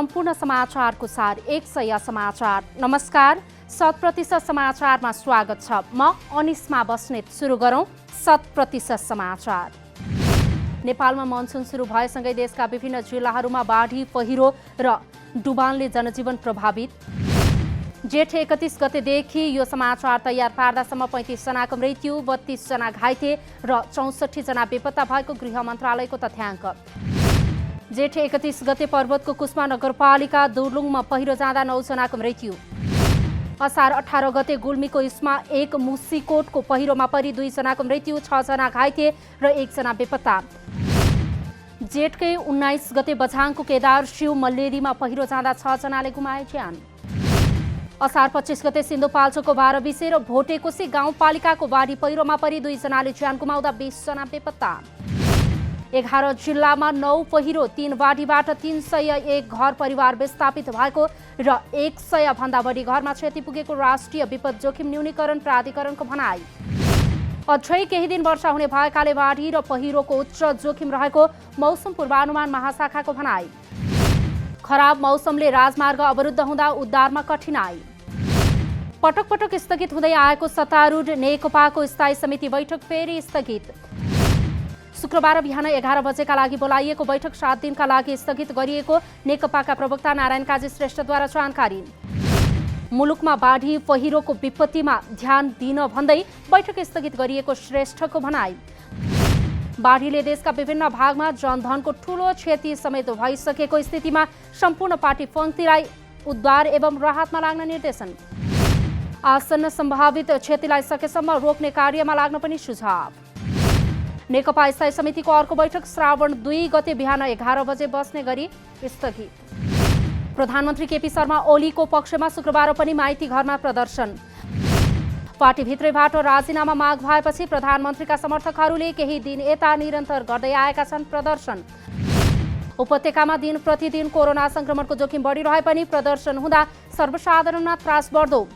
सम्पूर्ण समाचारको सार 100 समाचार। नमस्कार, 100% समाचारमा स्वागत छ। म अनिस्मा बस्नेत। सुरु गरौँ 100% समाचार। नेपालमा मनसुन सुरु भएसँगै देशका विभिन्न जिल्लाहरूमा बाढी, पहिरो र डुबानले जनजीवन प्रभावित। जेठ 31 गतेदेखि यो समाचार तयार पार्दासम्म 35 जनाको मृत्यु, 32 जना घाइते र 64 जना बेपत्ता भएको गृह मन्त्रालयको तथ्याङ्क। जेठ 31 गते पर्वतको कुस्मा नगरपालिका दुर्लुङमा पहिरो जाँदा 9 जनाको मृत्यु। असार 18 गते गुल्मीको इस्मा 1 मुसिकोटको पहिरोमा परि 2 जनाको मृत्यु, 6 जना घाइते र 1 जना बेपत्ता। जेठकै 19 गते बझाङको केदार शिव मल्लेरीमा पहिरो जाँदा 6 जनाले गुमाए ज्यान। असार 25 गते सिन्धुपाल्चोकको 12 बिसे र भोटेकोसी गाउँपालिकाको बाढी पहिरोमा परि 2 जनाले ज्यान गुमाउँदा 20 जना बेपत्ता। 11 जिल्लामा 9 पहिरो, 3 बाढीबाट 301 घर परिवार विस्थापित भएको र 100 भन्दा बढी घरमा क्षति पुगेको राष्ट्रिय विपद जोखिम न्यूनीकरण प्राधिकरणको भनाई। अझै केही दिन वर्षा हुने भएकाले बाढी र पहिरोको उच्च जोखिम रहेको मौसम पूर्वानुमान महाशाखाको भनाई। खराब मौसमले राजमार्ग अवरुद्ध हुँदा उद्धारमा कठिनाई। पटक पटक स्थगित हुँदै आएको सत्तारूढ नेकपाको स्थायी समिति बैठक फेरि स्थगित। शुक्रबार बिहान 11 बजेका लागि बोलाइएको बैठक 7 दिनका लागि स्थगित गरिएको नेकपाका प्रवक्ता नारायण काजी श्रेष्ठद्वारा जानकारी। मुलुकमा बाढी पहिरोको विपत्तिमा ध्यान दिन भन्दै बैठक स्थगित गरिएको श्रेष्ठको भनाई। बाढीले देशका विभिन्न भागमा जनधनको ठूलो क्षति समेत भइसकेको स्थितिमा सम्पूर्ण पार्टी पङ्क्तिलाई उद्धार एवं राहतमा लाग्न निर्देशन। आसन्न सम्भावित क्षतिलाई सकेसम्म रोक्ने कार्यमा लाग्न पनि सुझाव। नेकपा स्थायी समितिको अर्को बैठक श्रावण 2 गते बिहान 11 बजे बस्ने गरी स्थगित। प्रधानमन्त्री केपी शर्मा ओलीको पक्षमा शुक्रबार पनि माइती घरमा प्रदर्शन। पार्टीभित्रैबाट राजीनामा माग भएपछि प्रधानमन्त्रीका समर्थकहरूले केही दिन यता निरन्तर गर्दै आएका छन् प्रदर्शन। उपत्यकामा दिन प्रतिदिन कोरोना संक्रमणको जोखिम बढिरहे पनि प्रदर्शन हुँदा सर्वसाधारणमा त्रास बढ्दो।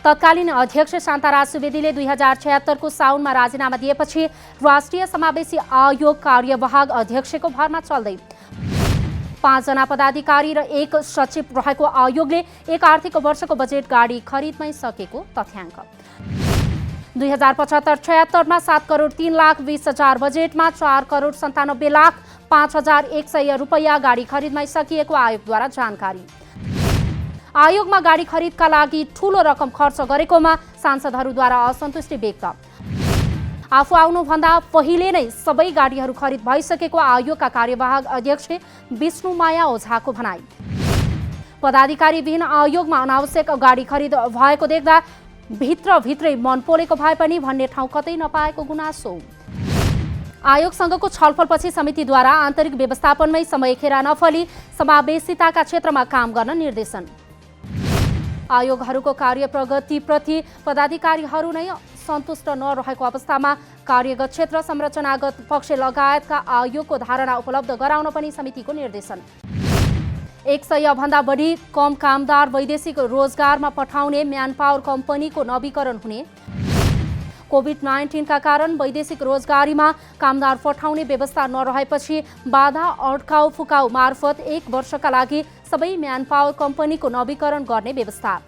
तत्कालीन अध्यक्ष शान्ताराज सुवेदीले 2076 को साउनमा राजीनामा दिएपछि राष्ट्रिय समावेशी आयोग कार्यवाहक अध्यक्षको भरमा चल्दै 5 जना पदाधिकारी र 1 सचिव रहेको आयोगले 1 आर्थिक वर्षको बजेट गाडी खरिदमै सकेको तथ्याङ्क। 2075-76 मा 7 करोड 3 लाख 20 हजार बजेटमा 4 करोड 97 लाख 5,100 रुपैयाँ गाडी खरिदमै सकिएको आयोगद्वारा जानकारी। आयोगमा गाडी खरिदका लागि ठूलो रकम खर्च गरेकोमा सांसदहरूद्वारा असन्तुष्टि व्यक्त। आफू आउनुभन्दा पहिले नै सबै गाडीहरू खरिद भइसकेको आयोगका कार्यवाहक अध्यक्ष विष्णुमाया ओझाको भनाई। पदाधिकारी विहीन आयोगमा अनावश्यक गाडी खरिद भएको देख्दा भित्रभित्रै मन पोलेको भए पनि भन्ने ठाउँ कतै नपाएको गुनासो। आयोगसँगको छलफलपछि समितिद्वारा आन्तरिक व्यवस्थापनमै समय खेर नफली समावेशिताका क्षेत्रमा काम गर्न निर्देशन। आयोगहरूको कार्य प्रगतिप्रति पदाधिकारीहरू नै सन्तुष्ट नरहेको अवस्थामा कार्यगत क्षेत्र, संरचनागत पक्ष लगायतका आयोगको धारणा उपलब्ध गराउन पनि समितिको निर्देशन। 100 भन्दा बढी कम कामदार वैदेशिक रोजगारमा पठाउने म्यानपावर कम्पनीको नवीकरण हुने। कोभिड-19 का कारण वैदेशिक रोजगारीमा कामदार पठाउने व्यवस्था नरहेपछि बाधा अड्काउ फुकाउ मार्फत 1 वर्षका लागि सबै म्यानपावर कम्पनीको नवीकरण गर्ने व्यवस्था।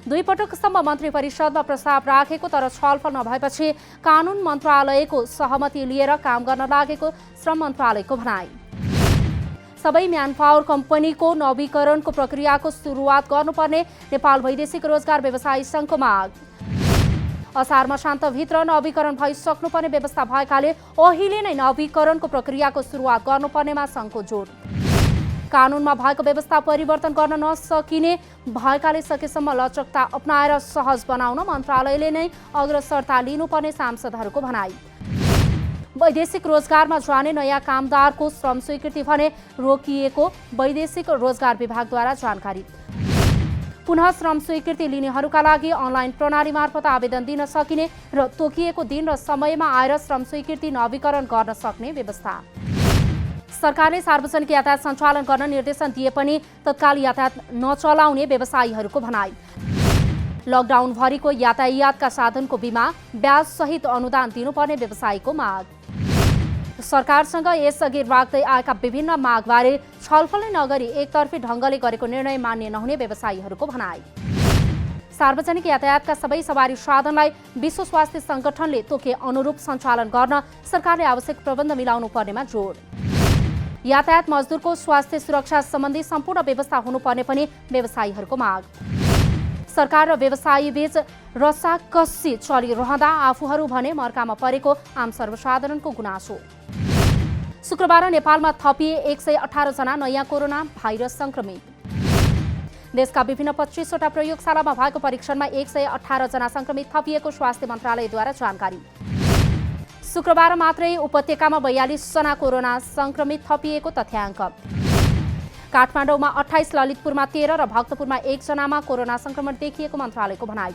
2 पटकसम्म मन्त्री परिषदमा प्रस्ताव राखेको तर छलफल नभएपछि कानुन मन्त्रालयको सहमति लिएर काम गर्न लागेको श्रम मन्त्रालयको भनाई। सबै म्यानपावर कम्पनीको नवीकरणको प्रक्रियाको सुरुवात गर्नुपर्ने नेपाल वैदेशिक रोजगार व्यवसायी सङ्घको माग। असारमा शान्तभित्र नवीकरण भइसक्नुपर्ने व्यवस्था भएकाले अहिले नै नवीकरणको प्रक्रियाको सुरुवात गर्नुपर्नेमा सङ्घको जोड। कानुनमा भएको व्यवस्था परिवर्तन गर्न नसकिने भएकाले सकेसम्म लचकता अपनाएर सहज बनाउन मन्त्रालयले नै अग्रसरता लिनुपर्ने सांसदहरूको भनाई। वैदेशिक रोजगारमा जाने नयाँ कामदारको श्रम स्वीकृति भने रोकिएको वैदेशिक रोजगार विभागद्वारा जानकारी। पुनः श्रम स्वीकृति लिनेहरूका लागि अनलाइन प्रणाली मार्फत आवेदन दिन सकिने र तोकिएको दिन र समयमा आएर श्रम स्वीकृति नवीकरण गर्न सक्ने व्यवस्था। सरकारले सार्वजनिक यातायात सञ्चालन गर्न निर्देशन दिए पनि तत्काल यातायात नचलाउने व्यवसायीहरूको भनाई। लकडाउनभरिको यातायातका साधनको बिमा ब्याज सहित अनुदान दिनुपर्ने व्यवसायीको माग। सरकारसँग यसअघि राख्दै आएका विभिन्न मागबारे छलफल नगरी एकतर्फी ढङ्गले गरेको निर्णय मान्य नहुने व्यवसायीहरूको भनाइ। सार्वजनिक यातायातका सबै सवारी साधनलाई विश्व स्वास्थ्य सङ्गठनले तोके अनुरूप सञ्चालन गर्न सरकारले आवश्यक प्रबन्ध मिलाउनु पर्नेमा जोड। यातायात मजदुरको स्वास्थ्य सुरक्षा सम्बन्धी सम्पूर्ण व्यवस्था हुनुपर्ने पनि व्यवसायीहरूको माग। सरकार र व्यवसायी बीच रसाकसी चलिरहँदा आफूहरू भने मर्कामा परेको आम सर्वसाधारणको गुनासो। शुक्रबार नेपालमा थपिए 118 जना नयाँ कोरोना भाइरस संक्रमित। देशका विभिन्न 25वटा प्रयोगशालामा भएको परीक्षणमा 118 जना संक्रमित थपिएको स्वास्थ्य मन्त्रालयद्वारा जानकारी। शुक्रबार मात्रै उपत्यकामा 42 जना कोरोना संक्रमित थपिएको तथ्याङ्क। काठमाडौँमा 28, ललितपुरमा 13 र भक्तपुरमा 1 जनामा कोरोना संक्रमण देखिएको मन्त्रालयको भनाइ।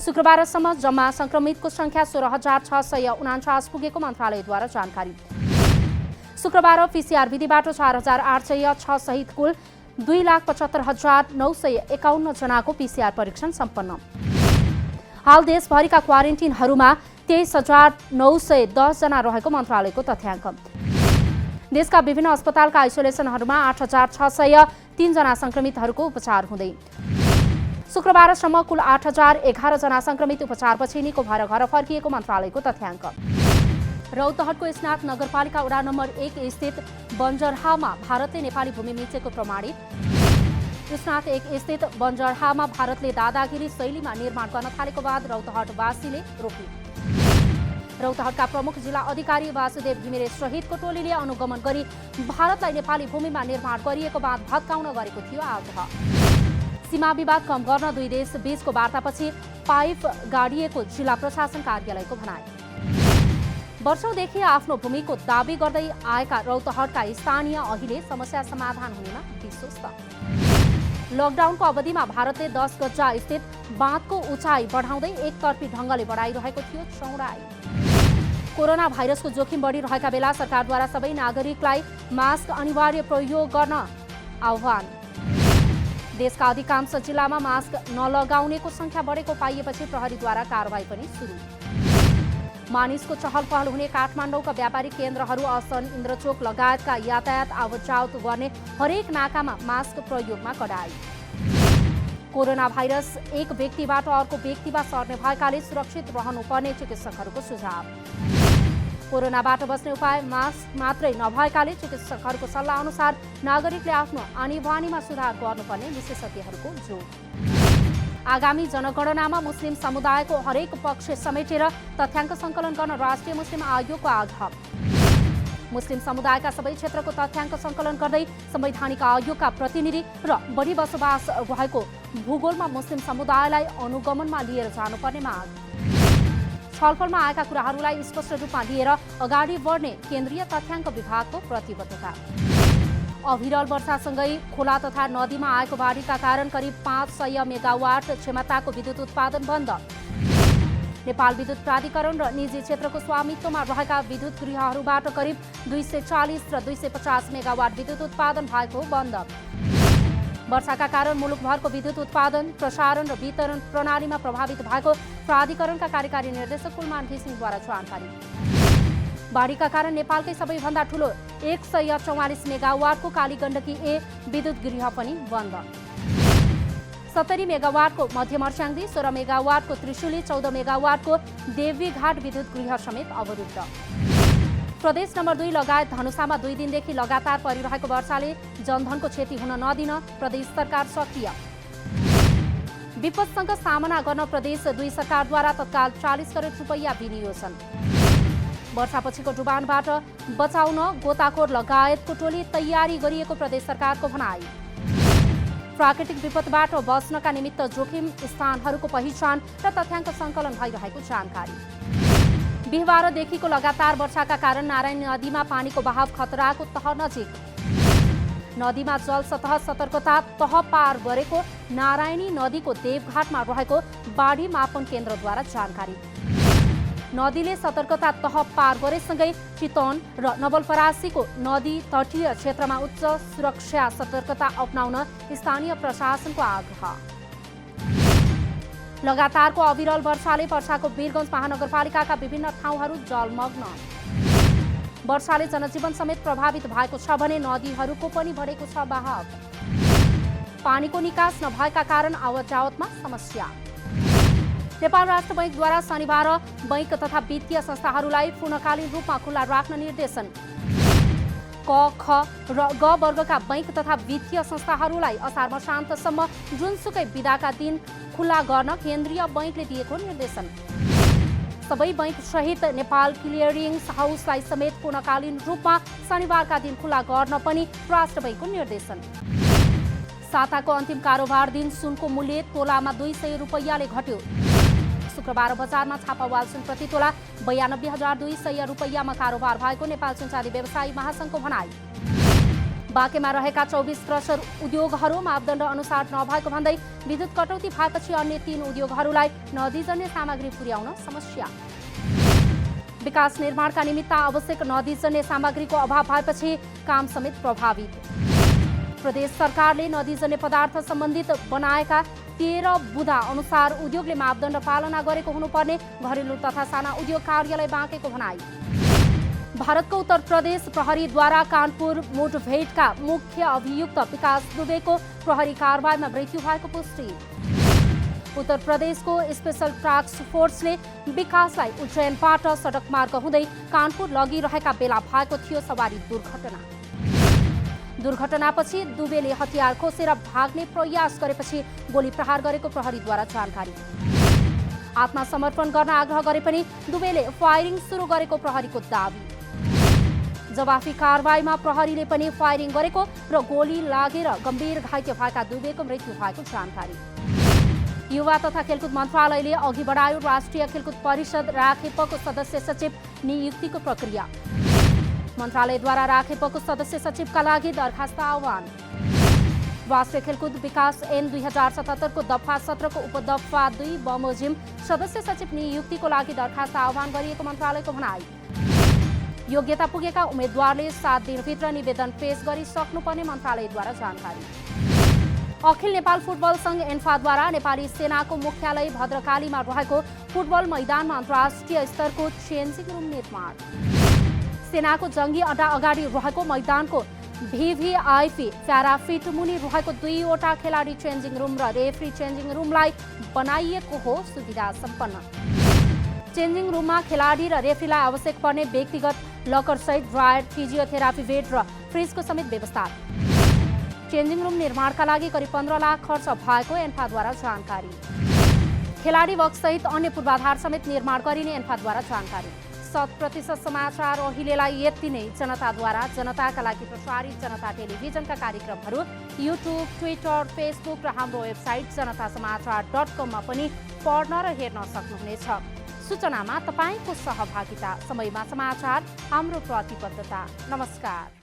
शुक्रबारसम्म जम्मा संक्रमितको संख्या 16,649 पुगेको मन्त्रालयद्वारा जानकारी। शुक्रबार पीसीआर विधिबाट 4,806 सहित कुल 2,75,951 जनाको पीसीआर परीक्षण सम्पन्न। हाल देशभरिका क्वारेन्टिनहरूमा 23,910 जना रहेको मन्त्रालयको तथ्याङ्क। देशका विभिन्न अस्पतालका आइसोलेसनहरूमा 8,603 जना संक्रमितहरूको उपचार हुँदै। शुक्रबारसम्म कुल 8,011 जना संक्रमित उपचारपछि निको भएर घर फर्किएको मन्त्रालयको तथ्याङ्क। रौतहटको स्नात नगरपालिका वडा नम्बर 1 स्थित बन्जरहामा भारतले नेपाली भूमि मिचेको प्रमाणित। स्नात 1 स्थित बन्जरहामा भारतले दादागिरी शैलीमा निर्माण गर्न थालेको बाद रौतहटवासीले रोके। रौतहटका प्रमुख जिल्ला अधिकारी वासुदेव घिमिरे सहितको टोलीले अनुगमन गरी भारतलाई नेपाली भूमिमा निर्माण गरिएको बाँध भत्काउन गरेको थियो आग्रह। सीमा विवाद कम गर्न दुई देश बीचको वार्तापछि पाइप गाडिएको जिल्ला प्रशासन कार्यालयको भनाइ। वर्षौंदेखि आफ्नो भूमिको दाबी गर्दै आएका रौतहटका स्थानीय अहिले समस्या समाधान हुनेमा विश्वस्त। लकडाउनको अवधिमा भारतले 10 गजा स्थित बाँधको उचाइ बढाउँदै एकतर्फी ढङ्गले बढाइरहेको थियो चौडाइ। कोरोना भाइरसको जोखिम बढिरहेका बेला सरकारद्वारा सबै नागरिकलाई मास्क अनिवार्य प्रयोग गर्न आह्वान। देशका अधिकांश जिल्लामा मास्क नलगाउनेको संख्या बढेको पाइएपछि प्रहरीद्वारा कारबाही पनि सुरु। मानिसको चहल पहल हुने काठमाडौँका व्यापारिक केन्द्रहरू, असन, इन्द्रचोक लगायतका यातायात आवतजावत गर्ने हरेक नाकामा मास्क प्रयोगमा कडाई। कोरोना भाइरस एक व्यक्तिबाट अर्को व्यक्तिमा सर्ने भएकाले सुरक्षित रहनुपर्ने चिकित्सकहरूको सुझाव। कोरोनाबाट बस्ने उपाय मास्क मात्रै नभएकाले चिकित्सकहरूको सल्लाह अनुसार नागरिकले आफ्नो आनीबानीमा सुधार गर्नुपर्ने विशेषज्ञहरूको जोड। आगामी जनगणनामा मुस्लिम समुदायको हरेक पक्ष समेटेर तथ्याङ्क सङ्कलन गर्न राष्ट्रिय मुस्लिम आयोगको आग्रह। मुस्लिम समुदायका सबै क्षेत्रको तथ्याङ्क सङ्कलन गर्दै संवैधानिक आयोगका प्रतिनिधि र बढी बसोबास भएको भूगोलमा मुस्लिम समुदायलाई अनुगमनमा लिएर जानुपर्ने माग। छलफलमा आएका कुराहरूलाई स्पष्ट रूपमा लिएर अगाडि बढ्ने केन्द्रीय तथ्याङ्क विभागको प्रतिबद्धता। अविरल वर्षासँगै खोला तथा नदीमा आएको बाढीका कारण करिब 500 मेगावाट क्षमताको विद्युत उत्पादन बन्द। नेपाल विद्युत प्राधिकरण र निजी क्षेत्रको स्वामित्वमा रहेका विद्युत गृहहरूबाट करिब 240 र 250 मेगावाट विद्युत उत्पादन भएको बन्द। वर्षाका कारण मुलुकभरको विद्युत उत्पादन, प्रसारण र वितरण प्रणालीमा प्रभावित भएको प्राधिकरणका कार्यकारी निर्देशक कुलमान घिसिङद्वारा जानकारी। बाढीका कारण नेपालकै सबैभन्दा ठूलो 144 मेगावाटको कालीगण्डकी ए विद्युत गृह पनि बन्द। 70 मेगावाटको मध्यमर्स्याङ्दी, 16 मेगावाटको त्रिशुली, 14 मेगावाटको देवीघाट विद्युत गृह समेत अवरुद्ध। प्रदेश नम्बर 2 लगायत धनुषामा 2 दिनदेखि लगातार परिरहेको वर्षाले जनधनको क्षति हुन नदिन प्रदेश सरकार सक्रिय। विपदसँग सामना गर्न प्रदेश 2 सरकारद्वारा तत्काल 40 करोड रुपैयाँ विनियोजन। वर्षापछिको डुबानबाट बचाउन गोताखोर लगायतको टोली तयारी गरिएको प्रदेश सरकारको भनाइ। प्राकृतिक विपदबाट बच्नका निमित्त जोखिम स्थानहरूको पहिचान र तथ्याङ्क सङ्कलन भइरहेको जानकारी। बिहिबारदेखिको लगातार वर्षाका कारण नारायणी नदीमा पानीको बहाव खतराको तह नजिक। नदीमा जल सतह सतर्कता तह पार गरेको नारायणी नदीको देवघाटमा रहेको बाढी मापन केन्द्रद्वारा जानकारी। नदीले सतर्कता तह पार गरेसँगै चितवन र नवलपरासीको नदी तटीय क्षेत्रमा उच्च सुरक्षा सतर्कता अपनाउन स्थानीय प्रशासनको आग्रह। लगातारको अविरल वर्षाले पर्साको वीरगञ्ज महानगरपालिकाका विभिन्न ठाउँहरू जलमग्न। वर्षाले जनजीवन समेत प्रभावित भएको छ भने नदीहरूको पनि बढेको छ बहाव। पानीको निकास नभएका कारण आवत जावतमा समस्या। नेपाल राष्ट्र बैंकद्वारा शनिबार बैंक तथा वित्तीय संस्थाहरूलाई पूर्णकालीन रूपमा खुला राख्न निर्देशन। क, ख र ग वर्गका बैंक तथा वित्तीय संस्थाहरूलाई असार मसान्तसम्म जुनसुकै बिदाका दिन खुला गर्न केन्द्रीय बैंकले दिएको निर्देशन। सबै बैंक सहित नेपाल क्लियरिङ हाउसलाई समेत पूर्णकालीन रूपमा शनिबारका दिन खुला गर्न पनि राष्ट्र बैंकको निर्देशन। साताको अन्तिम कारोबार दिन सुनको मूल्य तोलामा 200 रुपैयाँले घट्यो। शुक्रबार बजारमा छापावाल सुन प्रति तोला 92,200 रुपैयाँमा कारोबार भएको नेपाल सुनचाँदी व्यवसायी महासङ्घको भनाई। बाँकेमा रहेका 24 क्रसर उद्योगहरू मापदण्ड अनुसार नभएको भन्दै विद्युत कटौती भएपछि अन्य 3 उद्योगहरूलाई नदीजन्य सामग्री पुर्याउन समस्या। विकास निर्माणका निमित्त आवश्यक नदीजन्य सामग्रीको अभाव भएपछि काम समेत प्रभावित। प्रदेश सरकारले नदीजन्य पदार्थ सम्बन्धित बनाएका 13 बुँदा अनुसार उद्योगले मापदण्ड पालना गरेको हुनुपर्ने घरेलु तथा साना उद्योग कार्यालय बाँकेको भनाई। भारतको उत्तर प्रदेश प्रहरीद्वारा कानपुर मुठभेडका मुख्य अभियुक्त विकास दुबेको प्रहरी कारबाहीमा मृत्यु भएको पुष्टि। उत्तर प्रदेशको स्पेशल टास्क फोर्सले विकासलाई उज्जैनबाट सडक मार्ग हुँदै कानपुर लगिरहेका बेला भएको थियो सवारी दुर्घटना। दुर्घटनापछि दुबेले हतियार खोसेर भाग्ने प्रयास गरेपछि गोली प्रहार गरेको प्रहरीद्वारा जानकारी। आत्मसमर्पण गर्न आग्रह गरे पनि दुबेले फायरिङ सुरु गरेको प्रहरीको दाबी। जवाफी कारबाहीमा प्रहरीले पनि फायरिङ गरेको र गोली लागेर गम्भीर घाइते भएका दुबेको मृत्यु भएको जानकारी। युवा तथा खेलकुद मन्त्रालयले अघि बढायो राष्ट्रिय खेलकुद परिषद राखेपको सदस्य सचिव नियुक्तिको प्रक्रिया। मन्त्रालयद्वारा राखेपको सदस्य सचिवका लागि दरखास्त आह्वान। राष्ट्रिय खेलकुद विकास ऐन 2077 को दफा 17 को उपदफा 2 बमोजिम सदस्य सचिव नियुक्तिको लागि दरखास्त आह्वान गरिएको मन्त्रालयको भनाई। योग्यता पुगेका उम्मेद्वारले 7 दिनभित्र निवेदन पेश गरिसक्नुपर्ने मन्त्रालयद्वारा जानकारी। अखिल नेपाल फुटबल सङ्घ एन्फाद्वारा नेपाली सेनाको मुख्यालय भद्रकालीमा रहेको फुटबल मैदानमा अन्तर्राष्ट्रिय स्तरको चेन्जिङ रुम निर्माण। सेनाको जङ्गी अड्डा अगाडि रहेको मैदानको VVIP प्याराफिट मुनि रहेको 2वटा खेलाडी चेन्जिङ रुम र रेफ्री चेन्जिङ रुमलाई बनाइएको हो सुविधा सम्पन्न। चेन्जिङ रुममा खेलाडी र रेफ्रीलाई आवश्यक पर्ने व्यक्तिगत लकर सहित ड्रायर, फिजियोथेरापी बेड र फ्रिजको समेत व्यवस्था। चेन्जिङ रुम निर्माणका लागि करिब 15 लाख खर्च भएको एन्फाद्वारा जानकारी। खेलाडी बक्स सहित अन्य पूर्वाधार समेत निर्माण गरिने एन्फाद्वारा जानकारी। 100% समाचार अहिलेलाई यति नै। जनताद्वारा जनताका लागि प्रसारित जनता टेलिभिजनका कार्यक्रमहरू युट्युब, ट्विटर, फेसबुक र हाम्रो वेबसाइट जनतासमाचार.com मा पनि पढ्न र हेर्न सक्नुहुनेछ। सूचनामा तपाईको सहभागिता, समयमा समाचार हाम्रो प्रतिबद्धता। नमस्कार।